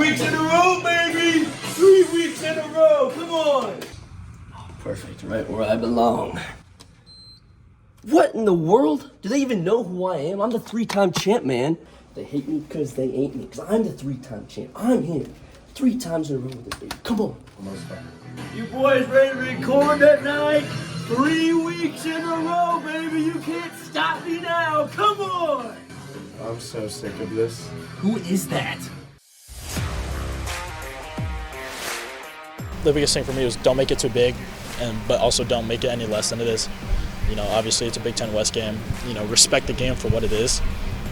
weeks in a row, baby! 3 weeks in a row, come on! Perfect, right where I belong. What in the world? Do they even know who I am? I'm the 3-time champ, man. They hate me because they ain't me, because I'm the 3-time champ. I'm him. 3 times in a row with this baby. Come on. You boys ready to record that night? 3 weeks in a row, baby! You can't stop me now! Come on! I'm so sick of this. Who is that? The biggest thing for me was don't make it too big, but also don't make it any less than it is. You know, obviously it's a Big Ten West game. You know, respect the game for what it is,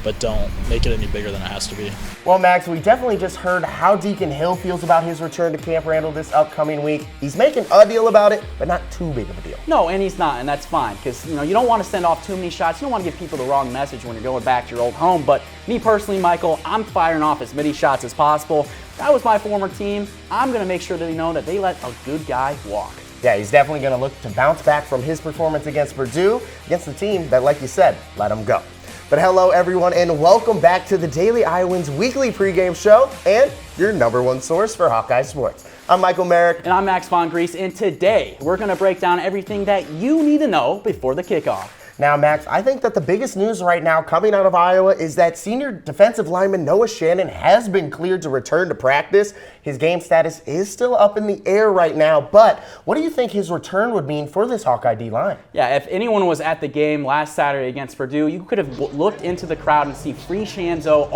but don't make it any bigger than it has to be. Well, Max, we definitely just heard how Deacon Hill feels about his return to Camp Randall this upcoming week. He's making a deal about it, but not too big of a deal. No, and he's not, and that's fine, because you don't want to send off too many shots. You don't want to give people the wrong message when you're going back to your old home. But me personally, Michael, I'm firing off as many shots as possible. That was my former team. I'm going to make sure that they know that they let a good guy walk. Yeah, he's definitely going to look to bounce back from his performance against Purdue, against the team that, like you said, let him go. But hello, everyone, and welcome back to the Daily Iowans weekly pregame show and your #1 source for Hawkeye sports. I'm Michael Merrick. And I'm Max Von Grease, and today we're going to break down everything that you need to know before the kickoff. Now, Max, I think that the biggest news right now coming out of Iowa is that senior defensive lineman Noah Shannon has been cleared to return to practice. His game status is still up in the air right now, but what do you think his return would mean for this Hawkeye D-line? Yeah, if anyone was at the game last Saturday against Purdue, you could have looked into the crowd and see Free Shanzo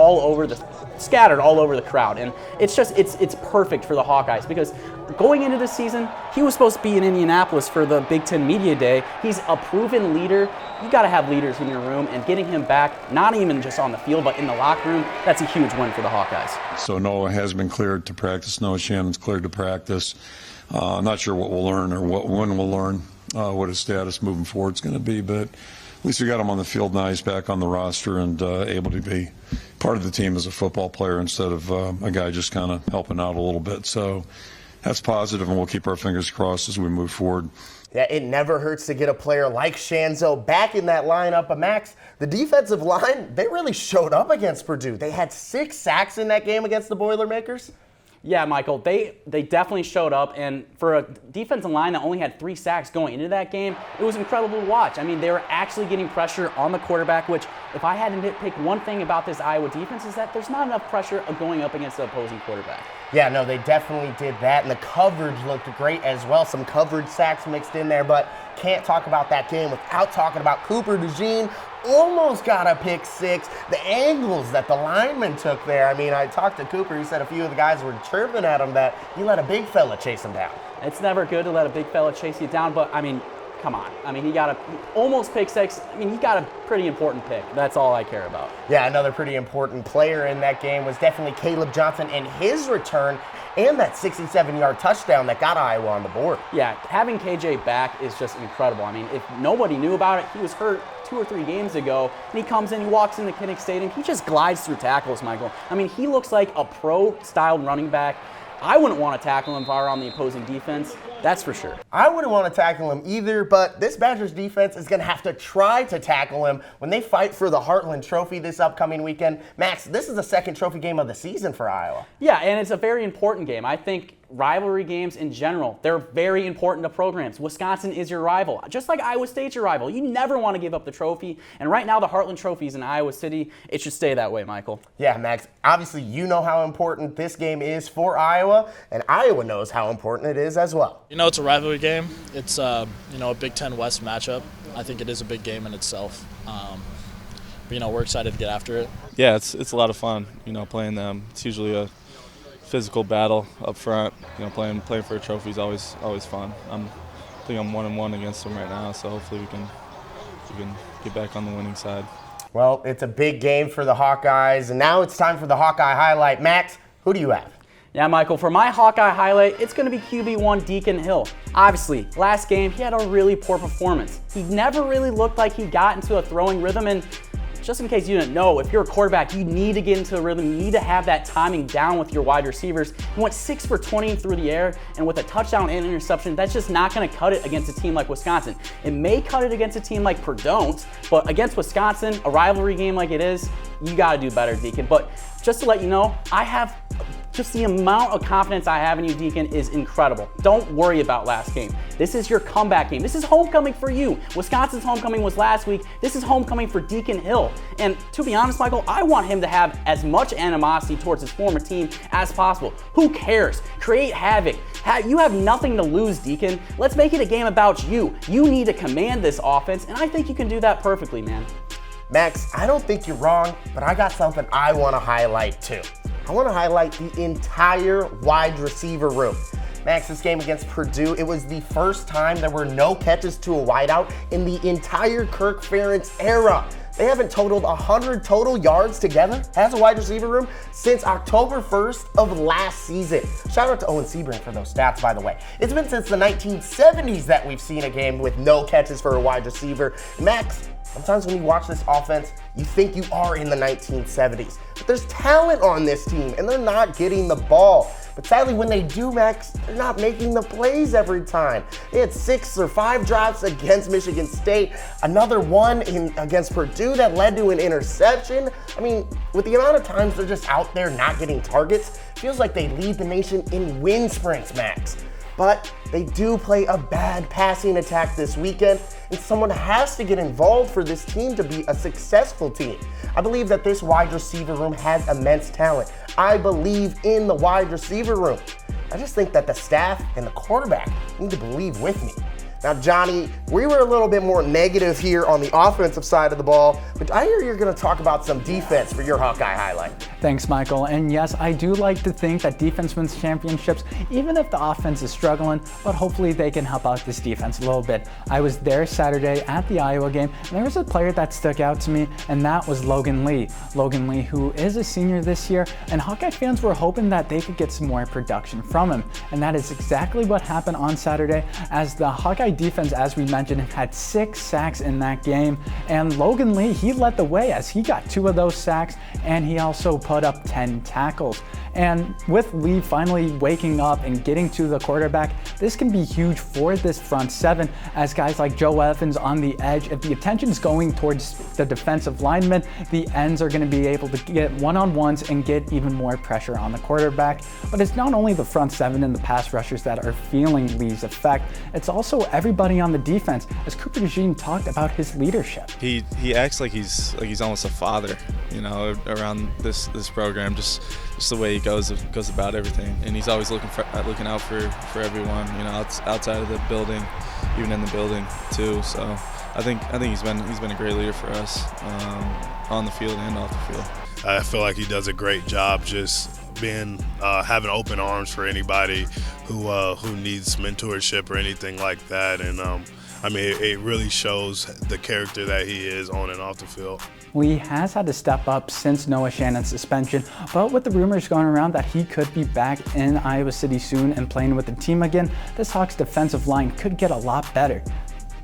scattered all over the crowd. And it's perfect for the Hawkeyes because going into the season, he was supposed to be in Indianapolis for the Big Ten Media Day. He's a proven leader. You got to have leaders in your room, and getting him back, not even just on the field, but in the locker room, that's a huge win for the Hawkeyes. So Noah has been cleared to practice. Noah Shannon's cleared to practice. I'm not sure what we'll learn or when we'll learn what his status moving forward is going to be, but at least we got him on the field now. He's back on the roster and able to be part of the team as a football player instead of a guy just kind of helping out a little bit. So that's positive, and we'll keep our fingers crossed as we move forward. Yeah, it never hurts to get a player like Shanzo back in that lineup. But Max, the defensive line, they really showed up against Purdue. They had 6 sacks in that game against the Boilermakers. Yeah, Michael, they definitely showed up, and for a defensive line that only had 3 sacks going into that game, it was incredible to watch. I mean, they were actually getting pressure on the quarterback, which if I had to nitpick one thing about this Iowa defense is that there's not enough pressure going up against the opposing quarterback. Yeah, no, they definitely did that, and the coverage looked great as well. Some coverage sacks mixed in there, but can't talk about that game without talking about Cooper DeJean. Almost got a pick 6. The angles that the lineman took there. I mean, I talked to Cooper. He said a few of the guys were chirping at him that he let a big fella chase him down. It's never good to let a big fella chase you down, but I mean, come on. I mean, he got almost pick 6. I mean, he got a pretty important pick. That's all I care about. Yeah, another pretty important player in that game was definitely Caleb Johnson and his return and that 67-yard touchdown that got Iowa on the board. Yeah, having KJ back is just incredible. I mean, if nobody knew about it, he was hurt 2 or 3 games ago, and he comes in, he walks into Kinnick Stadium, he just glides through tackles, Michael. I mean, he looks like a pro-style running back. I wouldn't want to tackle him if I were on the opposing defense, that's for sure. I wouldn't want to tackle him either, but this Badgers defense is going to have to try to tackle him when they fight for the Heartland Trophy this upcoming weekend. Max, this is the second trophy game of the season for Iowa. Yeah, and it's a very important game. I think rivalry games in general, they're very important to programs. Wisconsin is your rival, just like Iowa State's your rival. You never want to give up the trophy, and right now the Heartland Trophy is in Iowa City. It should stay that way, Michael. Yeah, Max, obviously you know how important this game is for Iowa, and Iowa knows how important it is as well. You know, it's a rivalry game. It's a Big Ten West matchup. I think it is a big game in itself. But, we're excited to get after it. Yeah, it's a lot of fun, playing them. It's usually a physical battle up front. Playing for a trophy is always fun. I think I'm 1-1 against them right now, so hopefully we can get back on the winning side. Well, it's a big game for the Hawkeyes, and now it's time for the Hawkeye highlight. Max, who do you have? Yeah, Michael, for my Hawkeye highlight, it's going to be QB1 Deacon Hill. Obviously, last game, he had a really poor performance. He never really looked like he got into a throwing rhythm, and just in case you didn't know, if you're a quarterback, you need to get into a rhythm. You need to have that timing down with your wide receivers. He went 6 for 20 through the air, and with a touchdown and interception, that's just not going to cut it against a team like Wisconsin. It may cut it against a team like Purdue, but against Wisconsin, a rivalry game like it is, you got to do better, Deacon. But just to let you know, I have Just the amount of confidence I have in you, Deacon, is incredible. Don't worry about last game. This is your comeback game. This is homecoming for you. Wisconsin's homecoming was last week. This is homecoming for Deacon Hill. And to be honest, Michael, I want him to have as much animosity towards his former team as possible. Who cares? Create havoc. You have nothing to lose, Deacon. Let's make it a game about you. You need to command this offense, and I think you can do that perfectly, man. Max, I don't think you're wrong, but I got something I want to highlight too. I want to highlight the entire wide receiver room. Max, this game against Purdue, it was the first time there were no catches to a wideout in the entire Kirk Ferentz era. They haven't totaled 100 total yards together as a wide receiver room since October 1st of last season. Shout out to Owen Seabrand for those stats, by the way. It's been since the 1970s that we've seen a game with no catches for a wide receiver. Max, sometimes when you watch this offense, you think you are in the 1970s. But there's talent on this team, and they're not getting the ball. But sadly, when they do, Max, they're not making the plays every time. They had 6 or 5 drops against Michigan State, another one against Purdue that led to an interception. I mean, with the amount of times they're just out there not getting targets, it feels like they lead the nation in win sprints, Max. But they do play a bad passing attack this weekend, and someone has to get involved for this team to be a successful team. I believe that this wide receiver room has immense talent. I believe in the wide receiver room. I just think that the staff and the quarterback need to believe with me. Now, Johnny, we were a little bit more negative here on the offensive side of the ball, but I hear you're going to talk about some defense for your Hawkeye highlight. Thanks, Michael. And yes, I do like to think that defense wins championships, even if the offense is struggling, but hopefully they can help out this defense a little bit. I was there Saturday at the Iowa game, and there was a player that stuck out to me, and that was Logan Lee. Logan Lee, who is a senior this year, and Hawkeye fans were hoping that they could get some more production from him. And that is exactly what happened on Saturday, as the Hawkeye defense, as we mentioned, had 6 sacks in that game. And Logan Lee, he led the way as he got 2 of those sacks, and he also put up 10 tackles. And with Lee finally waking up and getting to the quarterback, this can be huge for this front 7, as guys like Joe Evans on the edge, if the attention is going towards the defensive linemen, the ends are going to be able to get one-on-ones and get even more pressure on the quarterback. But it's not only the front 7 and the pass rushers that are feeling Lee's effect, it's also everybody on the defense, as Cooper DeJean talked about his leadership. He acts like he's almost a father, you know, around this program. Just the way he goes about everything, and he's always looking out for everyone, you know, outside of the building, even in the building too. So I think he's been a great leader for us on the field and off the field. I feel like he does a great job just being having open arms for anybody who needs mentorship or anything like that. And I mean, it really shows the character that he is on and off the field. Lee has had to step up since Noah Shannon's suspension, but with the rumors going around that he could be back in Iowa City soon and playing with the team again, this Hawks defensive line could get a lot better.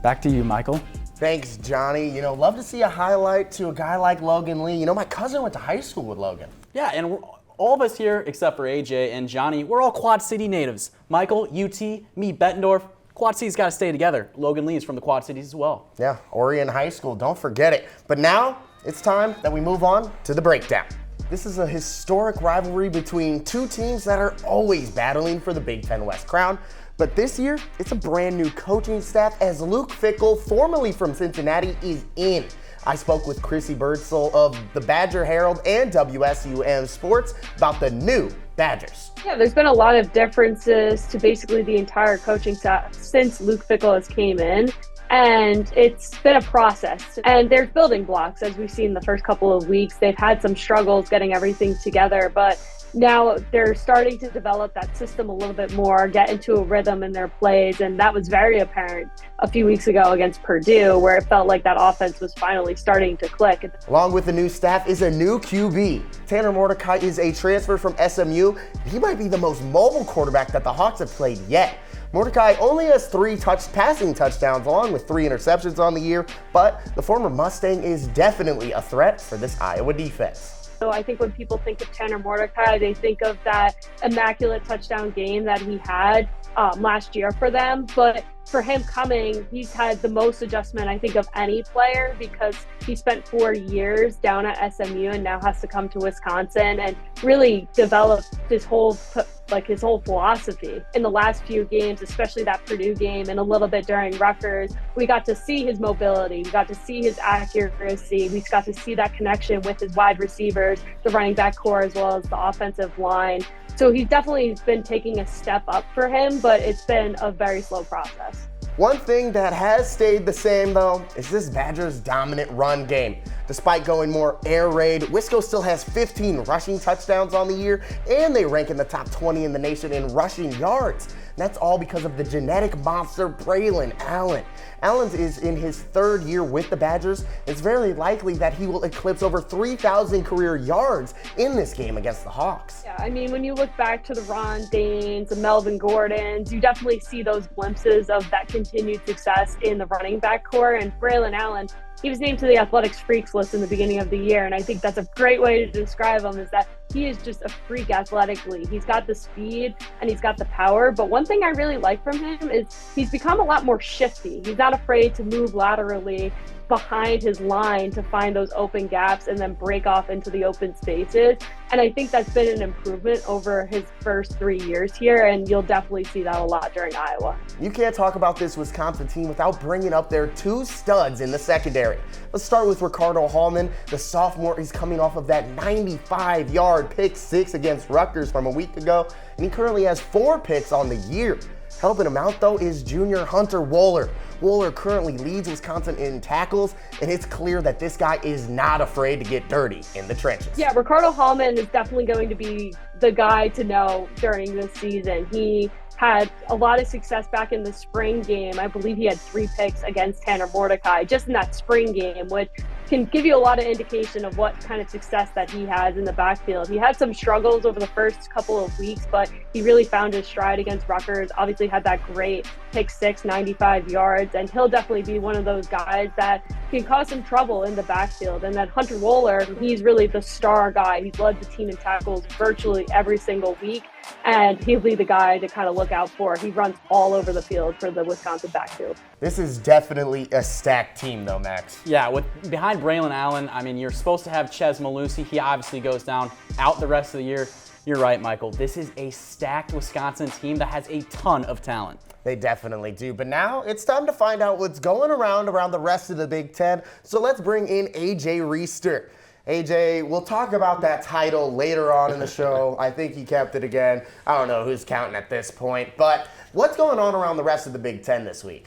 Back to you, Michael. Thanks, Johnny. You know, love to see a highlight to a guy like Logan Lee. You know, my cousin went to high school with Logan. Yeah, and all of us here, except for AJ and Johnny, we're all Quad City natives. Michael, UT, me, Bettendorf. Quad Cities got to stay together. Logan Lee is from the Quad Cities as well. Yeah, Orion High School, don't forget it. But now, it's time that we move on to the breakdown. This is a historic rivalry between 2 teams that are always battling for the Big Ten West crown. But this year, it's a brand new coaching staff as Luke Fickell, formerly from Cincinnati, is in. I spoke with Chrissy Birdsell of the Badger Herald and WSUM Sports about the new Badgers. Yeah, there's been a lot of differences to basically the entire coaching staff since Luke Fickell has came in. And it's been a process. And there's building blocks, as we've seen the first couple of weeks. They've had some struggles getting everything together, but now they're starting to develop that system a little bit more, get into a rhythm in their plays. And that was very apparent a few weeks ago against Purdue, where it felt like that offense was finally starting to click. Along with the new staff is a new QB. Tanner Mordecai is a transfer from SMU. He might be the most mobile quarterback that the Hawks have played yet. Mordecai only has 3 passing touchdowns along with 3 interceptions on the year, but the former Mustang is definitely a threat for this Iowa defense. So I think when people think of Tanner Mordecai, they think of that immaculate touchdown game that he had last year for them. But for him coming, he's had the most adjustment, I think, of any player, because he spent 4 years down at SMU and now has to come to Wisconsin and really develop his whole philosophy. In the last few games, especially that Purdue game and a little bit during Rutgers, we got to see his mobility, we got to see his accuracy, we got to see that connection with his wide receivers, the running back core, as well as the offensive line. So he's definitely been taking a step up for him, but it's been a very slow process. One thing that has stayed the same, though, is this Badgers' dominant run game. Despite going more air raid, Wisco still has 15 rushing touchdowns on the year, and they rank in the top 20 in the nation in rushing yards. And that's all because of the genetic monster Braylon Allen. Allen is in his 3rd year with the Badgers. It's very likely that he will eclipse over 3,000 career yards in this game against the Hawks. Yeah, I mean, when you look back to the Ron Danes, the Melvin Gordons, you definitely see those glimpses of that continued success in the running back core. And Braylon Allen, he was named to the Athletics Freaks list in the beginning of the year, and I think that's a great way to describe him, is that he is just a freak athletically. He's got the speed and he's got the power, but one thing I really like from him is he's become a lot more shifty. He's not afraid to move laterally behind his line to find those open gaps and then break off into the open spaces. And I think that's been an improvement over his first 3 years here, and you'll definitely see that a lot during Iowa. You can't talk about this Wisconsin team without bringing up their 2 studs in the secondary. Let's start with Ricardo Hallman, the sophomore. He's coming off of that 95-yard pick 6 against Rutgers from a week ago, and he currently has 4 picks on the year. Helping him out, though, is junior Hunter Wohler. Wohler currently leads Wisconsin in tackles, and it's clear that this guy is not afraid to get dirty in the trenches. Yeah, Ricardo Hallman is definitely going to be the guy to know during this season. He had a lot of success back in the spring game. I believe he had 3 picks against Tanner Mordecai just in that spring game, which can give you a lot of indication of what kind of success that he has in the backfield. He had some struggles over the first couple of weeks, but he really found his stride against Rutgers. Obviously had that great pick 6, 95 yards, and he'll definitely be one of those guys that can cause some trouble in the backfield. And then Hunter Wohler, he's really the star guy. He's led the team in tackles virtually every single week, and he'll be the guy to kind of look out for. He runs all over the field for the Wisconsin backfield. This is definitely a stacked team, though, Max. Yeah, with behind Braylon Allen, I mean, you're supposed to have Ches Malusi. He obviously goes down out the rest of the year. You're right, Michael. This is a stacked Wisconsin team that has a ton of talent. They definitely do. But now it's time to find out what's going around the rest of the Big Ten. So let's bring in AJ Reister. AJ, we'll talk about that title later on in the show. I think he kept it again. I don't know who's counting at this point. But what's going on around the rest of the Big Ten this week?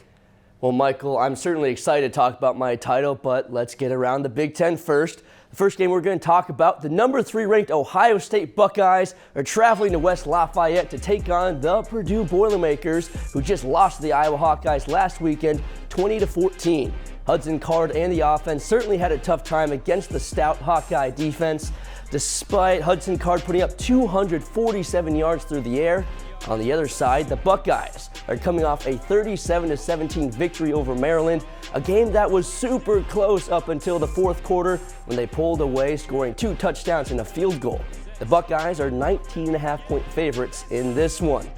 Well, Michael, I'm certainly excited to talk about my title, but let's get around the Big Ten first. The first game we're going to talk about, the number 3 ranked Ohio State Buckeyes are traveling to West Lafayette to take on the Purdue Boilermakers, who just lost to the Iowa Hawkeyes last weekend, 20-14. Hudson Card and the offense certainly had a tough time against the stout Hawkeye defense, despite Hudson Card putting up 247 yards through the air. On the other side, the Buckeyes are coming off a 37-17 victory over Maryland, a game that was super close up until the 4th quarter when they pulled away, scoring 2 touchdowns and a field goal. The Buckeyes are 19.5-point favorites in this one.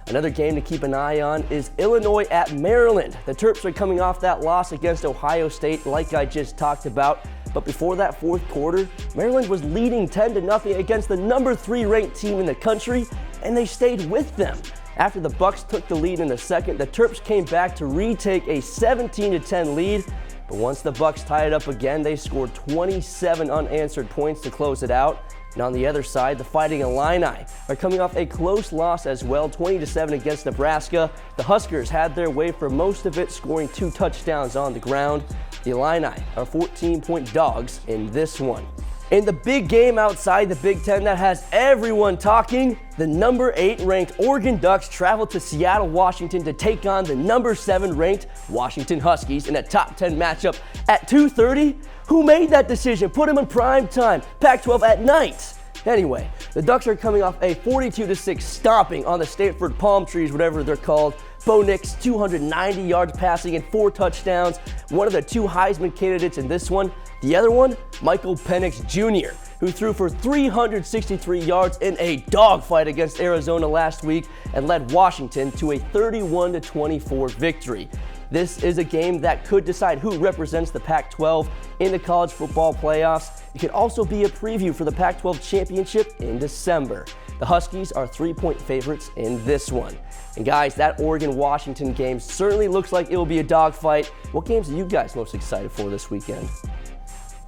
Another game to keep an eye on is Illinois at Maryland. The Terps are coming off that loss against Ohio State like I just talked about. But before that 4th quarter, Maryland was leading 10-0 against the number 3 ranked team in the country, and they stayed with them. After the Bucks took the lead in the second, the Terps came back to retake a 17-10 lead. But once the Bucks tied it up again, they scored 27 unanswered points to close it out. And on the other side, the Fighting Illini are coming off a close loss as well, 20-7 against Nebraska. The Huskers had their way for most of it, scoring 2 touchdowns on the ground. The Illini are 14-point dogs in this one. In the big game outside the Big Ten that has everyone talking, the number 8 ranked Oregon Ducks travel to Seattle, Washington to take on the number 7 ranked Washington Huskies in a top 10 matchup at 2:30. Who made that decision? Put them in prime time, Pac-12 at night. Anyway, the Ducks are coming off a 42-6 stomping on the Stanford Palm Trees, whatever they're called. Bo Nix, 290 yards passing and 4 touchdowns. One of the 2 Heisman candidates in this one. The other one, Michael Penix Jr. who threw for 363 yards in a dogfight against Arizona last week and led Washington to a 31-24 victory. This is a game that could decide who represents the Pac-12 in the college football playoffs. It could also be a preview for the Pac-12 championship in December. The Huskies are 3-point favorites in this one. And guys, that Oregon-Washington game certainly looks like it will be a dogfight. What games are you guys most excited for this weekend?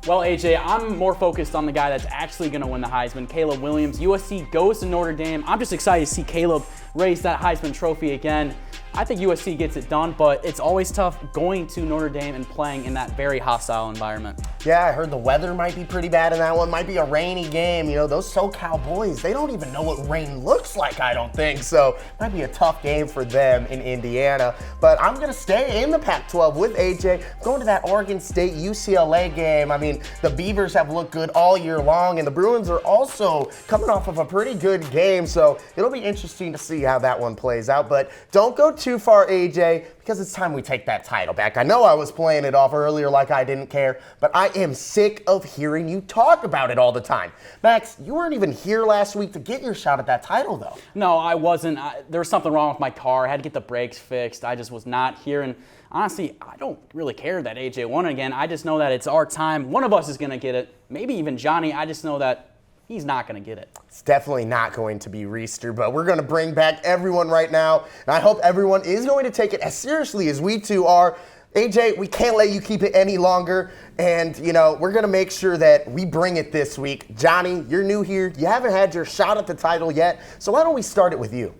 Well, AJ, I'm more focused on the guy that's actually going to win the Heisman, Caleb Williams. USC goes to Notre Dame. I'm just excited to see Caleb raise that Heisman trophy again. I think USC gets it done, but it's always tough going to Notre Dame and playing in that very hostile environment. Yeah, I heard the weather might be pretty bad in that one. Might be a rainy game. You know, those SoCal boys, they don't even know what rain looks like, I don't think. So might be a tough game for them in Indiana. But I'm going to stay in the Pac-12 with AJ. Going to that Oregon State UCLA game. I mean, the Beavers have looked good all year long, and the Bruins are also coming off of a pretty good game. So it'll be interesting to see how that one plays out. But don't go too far, AJ, because it's time we take that title back. I know I was playing it off earlier like I didn't care, but I am sick of hearing you talk about it all the time. Max, you weren't even here last week to get your shot at that title, though. No, I wasn't. There was something wrong with my car. I had to get the brakes fixed. I just was not here. And honestly, I don't really care that AJ won again. I just know that it's our time. One of us is going to get it. Maybe even Johnny. I just know that he's not going to get it. It's definitely not going to be Reister, but we're going to bring back everyone right now, and I hope everyone is going to take it as seriously as we two are. AJ, we can't let you keep it any longer, and, you know, we're going to make sure that we bring it this week. Johnny, you're new here. You haven't had your shot at the title yet, so why don't we start it with you?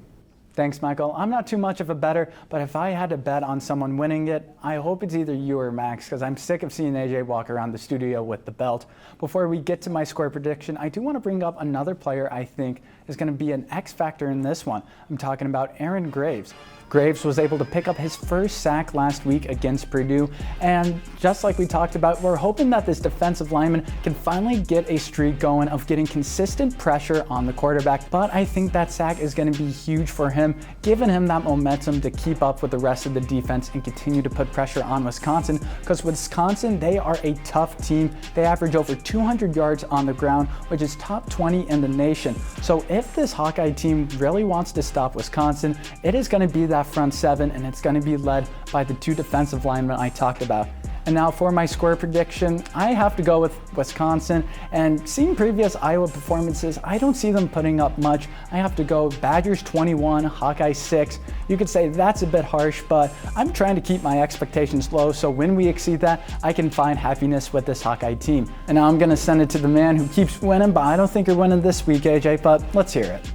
Thanks, Michael. I'm not too much of a bettor, but if I had to bet on someone winning it, I hope it's either you or Max, because I'm sick of seeing AJ walk around the studio with the belt. Before we get to my score prediction, I do want to bring up another player I think is going to be an X factor in this one. I'm talking about Aaron Graves. Graves was able to pick up his first sack last week against Purdue, and just like we talked about, we're hoping that this defensive lineman can finally get a streak going of getting consistent pressure on the quarterback, but I think that sack is going to be huge for him, giving him that momentum to keep up with the rest of the defense and continue to put pressure on Wisconsin, because Wisconsin, they are a tough team. They average over 200 yards on the ground, which is top 20 in the nation. So if this Hawkeye team really wants to stop Wisconsin, it is going to be that front seven, and it's going to be led by the two defensive linemen I talked about. And now for my score prediction, I have to go with Wisconsin, and seeing previous Iowa performances, I don't see them putting up much. I have to go Badgers 21, Hawkeye 6. You could say that's a bit harsh, but I'm trying to keep my expectations low, so when we exceed that, I can find happiness with this Hawkeye team. And now I'm going to send it to the man who keeps winning, but I don't think you're winning this week, AJ, but let's hear it.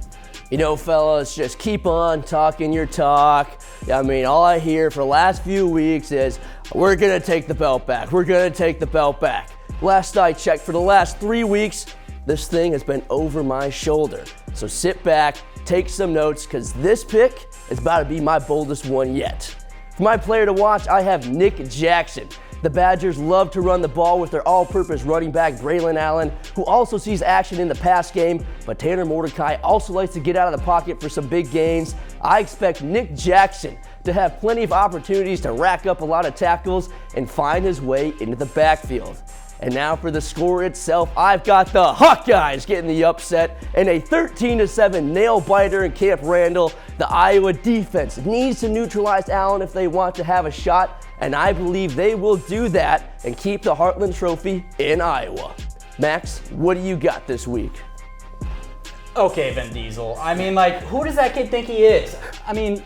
You know, fellas, just keep on talking your talk. I mean, all I hear for the last few weeks is, we're going to take the belt back. We're going to take the belt back. Last I checked, for the last 3 weeks, this thing has been over my shoulder. So sit back, take some notes, because this pick is about to be my boldest one yet. For my player to watch, I have Nick Jackson. The Badgers love to run the ball with their all-purpose running back, Braylon Allen, who also sees action in the pass game, but Tanner Mordecai also likes to get out of the pocket for some big gains. I expect Nick Jackson to have plenty of opportunities to rack up a lot of tackles and find his way into the backfield. And now for the score itself, I've got the Hawkeyes getting the upset and a 13-7 nail-biter in Camp Randall. The Iowa defense needs to neutralize Allen if they want to have a shot, and I believe they will do that and keep the Heartland Trophy in Iowa. Max, what do you got this week? Okay, Vin Diesel. I mean, like, who does that kid think he is? I mean,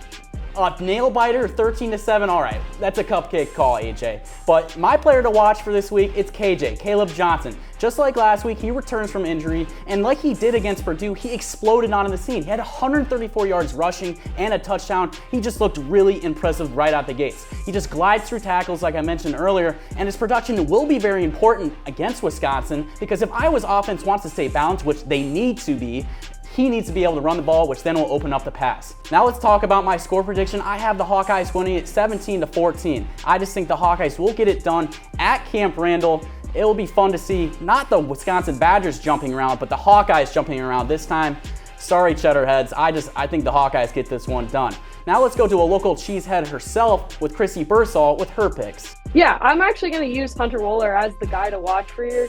nail biter, 13-7. All right, that's a cupcake call, AJ. But my player to watch for this week, it's KJ, Caleb Johnson. Just like last week, he returns from injury, and like he did against Purdue, he exploded onto the scene. He had 134 yards rushing and a touchdown. He just looked really impressive right out the gates. He just glides through tackles, like I mentioned earlier, and his production will be very important against Wisconsin, because if Iowa's offense wants to stay balanced, which they need to be, he needs to be able to run the ball, which then will open up the pass. Now let's talk about my score prediction. I have the Hawkeyes winning it 17-14. I just think the Hawkeyes will get it done at Camp Randall. It will be fun to see not the Wisconsin Badgers jumping around, but the Hawkeyes jumping around this time. Sorry, Cheddarheads. I think the Hawkeyes get this one done. Now let's go to a local cheesehead herself with Chrissy Bursall with her picks. Yeah, I'm actually going to use Hunter Wohler as the guy to watch for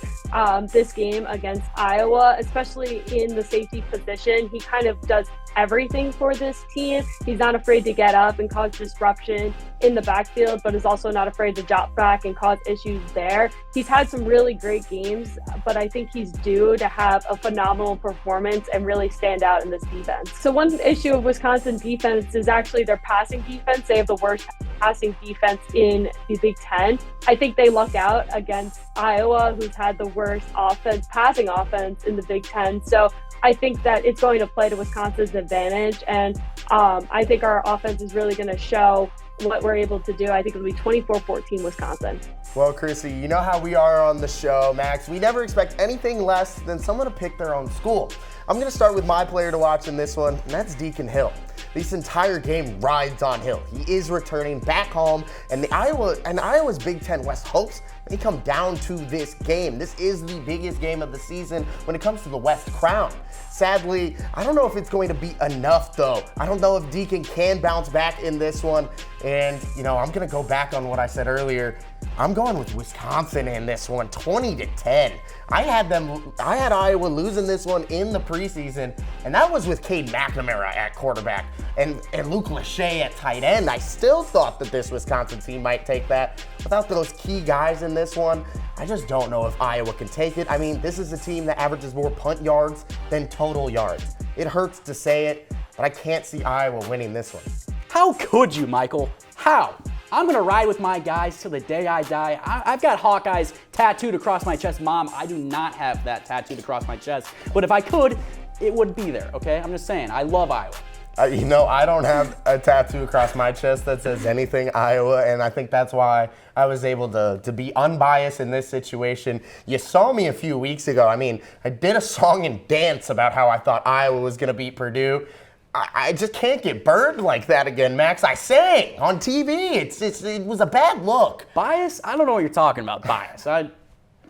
this game against Iowa, especially in the safety position. He kind of does everything for this team. He's not afraid to get up and cause disruption in the backfield, but is also not afraid to drop back and cause issues there. He's had some really great games, but I think he's due to have a phenomenal performance and really stand out in this defense. So one issue of Wisconsin defense is actually their passing defense. They have the worst passing defense in the Big Ten. I think they lucked out against Iowa, who's had the worst passing offense in the Big Ten. So I think that it's going to play to Wisconsin's advantage, and I think our offense is really going to show what we're able to do. I think it'll be 24-14 Wisconsin. Well, Chrissy, you know how we are on the show, Max. We never expect anything less than someone to pick their own school. I'm going to start with my player to watch in this one, and that's Deacon Hill. This entire game rides on Hill. He is returning back home, and Iowa's Big Ten West hopes when he come down to this game. This is the biggest game of the season when it comes to the West crown. Sadly, I don't know if it's going to be enough, though. I don't know if Deacon can bounce back in this one. And, I'm going to go back on what I said earlier. I'm going with Wisconsin in this one, 20-10. I had Iowa losing this one in the preseason, and that was with Cade McNamara at quarterback and Luke Lachey at tight end. I still thought that this Wisconsin team might take that. Without those key guys in this one, I just don't know if Iowa can take it. I mean, this is a team that averages more punt yards than total yards. It hurts to say it, but I can't see Iowa winning this one. How could you, Michael? How? I'm going to ride with my guys till the day I die. I've got Hawkeyes tattooed across my chest. Mom, I do not have that tattooed across my chest. But if I could, it would be there, okay? I'm just saying, I love Iowa. I don't have a tattoo across my chest that says anything Iowa, and I think that's why I was able to be unbiased in this situation. You saw me a few weeks ago. I mean, I did a song and dance about how I thought Iowa was going to beat Purdue. I just can't get burned like that again, Max. I sang on TV. It was a bad look. Bias? I don't know what you're talking about, bias.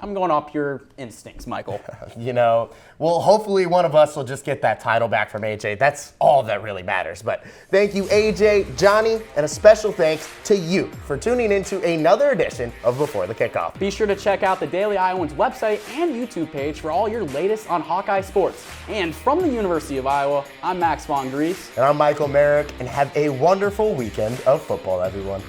I'm going off your instincts, Michael. Well, hopefully one of us will just get that title back from AJ. That's all that really matters. But thank you, AJ, Johnny, and a special thanks to you for tuning into another edition of Before the Kickoff. Be sure to check out the Daily Iowans website and YouTube page for all your latest on Hawkeye sports. And from the University of Iowa, I'm Max Von Gries. And I'm Michael Merrick, and have a wonderful weekend of football, everyone.